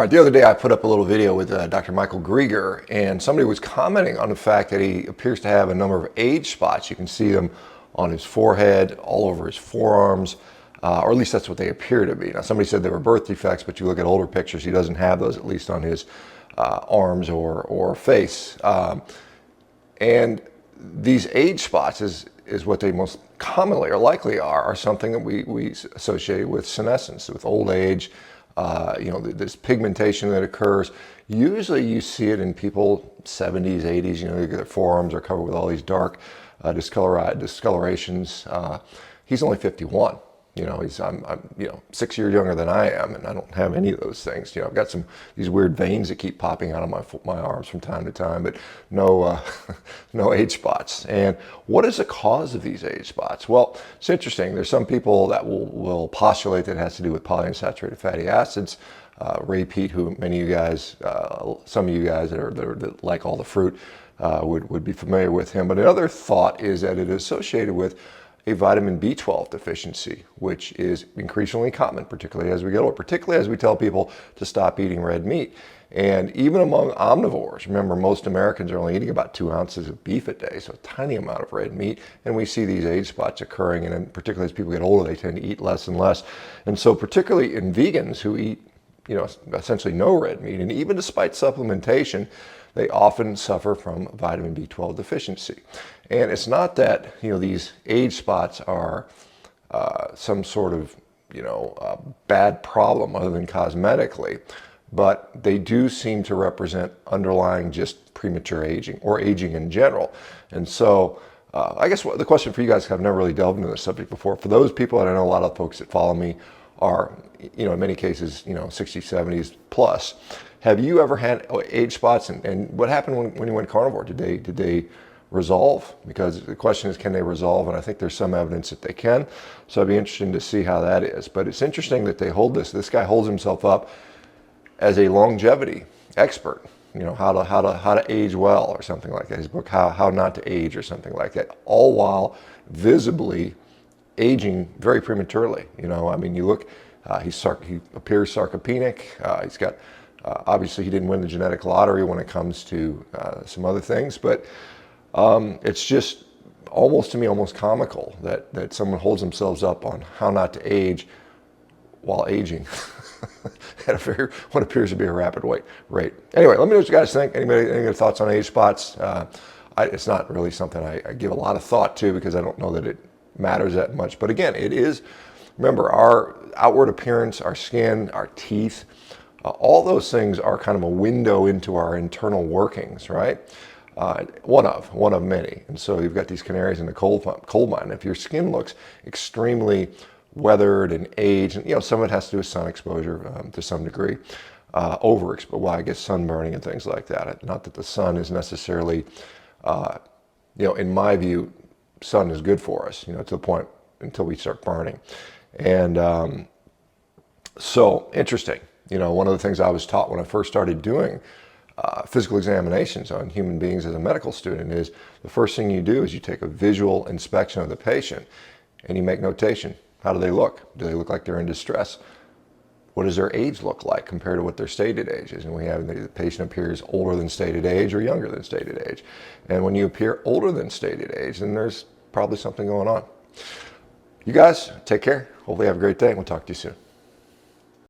All right, the other day I put up a little video with Dr. Michael Grieger, and somebody was commenting on the fact that he appears to have a number of age spots. You can see them on his forehead, all over his forearms, or at least that's what they appear to be. Now, somebody said they were birth defects, but you look at older pictures, he doesn't have those, at least on his arms or face. And these age spots is what they most commonly or likely are something that we associate with senescence, with old age. This pigmentation that occurs. Usually you see it in people 70s, 80s, their forearms are covered with all these dark discolorations. He's only 51. I'm 6 years younger than I am, and I don't have any of those things. I've got these weird veins that keep popping out of my arms from time to time, but no no age spots. And what is the cause of these age spots? Well, it's interesting. There's some people that will postulate that it has to do with polyunsaturated fatty acids. Ray Peat, who many of you guys, some of you guys that like all the fruit, would be familiar with him. But another thought is that it is associated with a vitamin B12 deficiency, which is increasingly common, particularly as we get older, particularly as we tell people to stop eating red meat. And even among omnivores, remember, most Americans are only eating about 2 ounces of beef a day, so a tiny amount of red meat, and we see these age spots occurring, and particularly as people get older, they tend to eat less and less. And so particularly in vegans who eat essentially no red meat, and even despite supplementation, they often suffer from vitamin B12 deficiency. And it's not that these age spots are some sort of bad problem other than cosmetically, but they do seem to represent underlying just premature aging or aging in general. And so I guess the question for you guys, I've never really delved into this subject before. For those people, and I know a lot of folks that follow me are, in many cases, 60s, 70s plus. Have you ever had age spots, and what happened when you went carnivore? Did they resolve? Because the question is, can they resolve? And I think there's some evidence that they can. So it'd be interesting to see how that is. But it's interesting that they hold this. This guy holds himself up as a longevity expert. How to age well or something like that. His book, How Not to Age or something like that. All while visibly aging very prematurely. You look. He appears sarcopenic. He's got. Obviously, he didn't win the genetic lottery when it comes to some other things, but it's just almost comical that someone holds themselves up on how not to age while aging at what appears to be a rapid rate. Anyway, let me know what you guys think. Any thoughts on age spots? It's not really something I give a lot of thought to because I don't know that it matters that much. But again, it is. Remember, our outward appearance, our skin, our teeth. All those things are kind of a window into our internal workings, right? One of many. And so you've got these canaries in the coal mine. If your skin looks extremely weathered and aged, and some of it has to do with sun exposure to some degree, I guess sunburning and things like that. Not that the sun is necessarily, in my view, sun is good for us, to the point until we start burning. And so interesting. One of the things I was taught when I first started doing physical examinations on human beings as a medical student is the first thing you do is you take a visual inspection of the patient and you make notation. How do they look? Do they look like they're in distress? What does their age look like compared to what their stated age is? And we have the patient appears older than stated age or younger than stated age. And when you appear older than stated age, then there's probably something going on. You guys, take care. Hopefully have a great day, and we'll talk to you soon.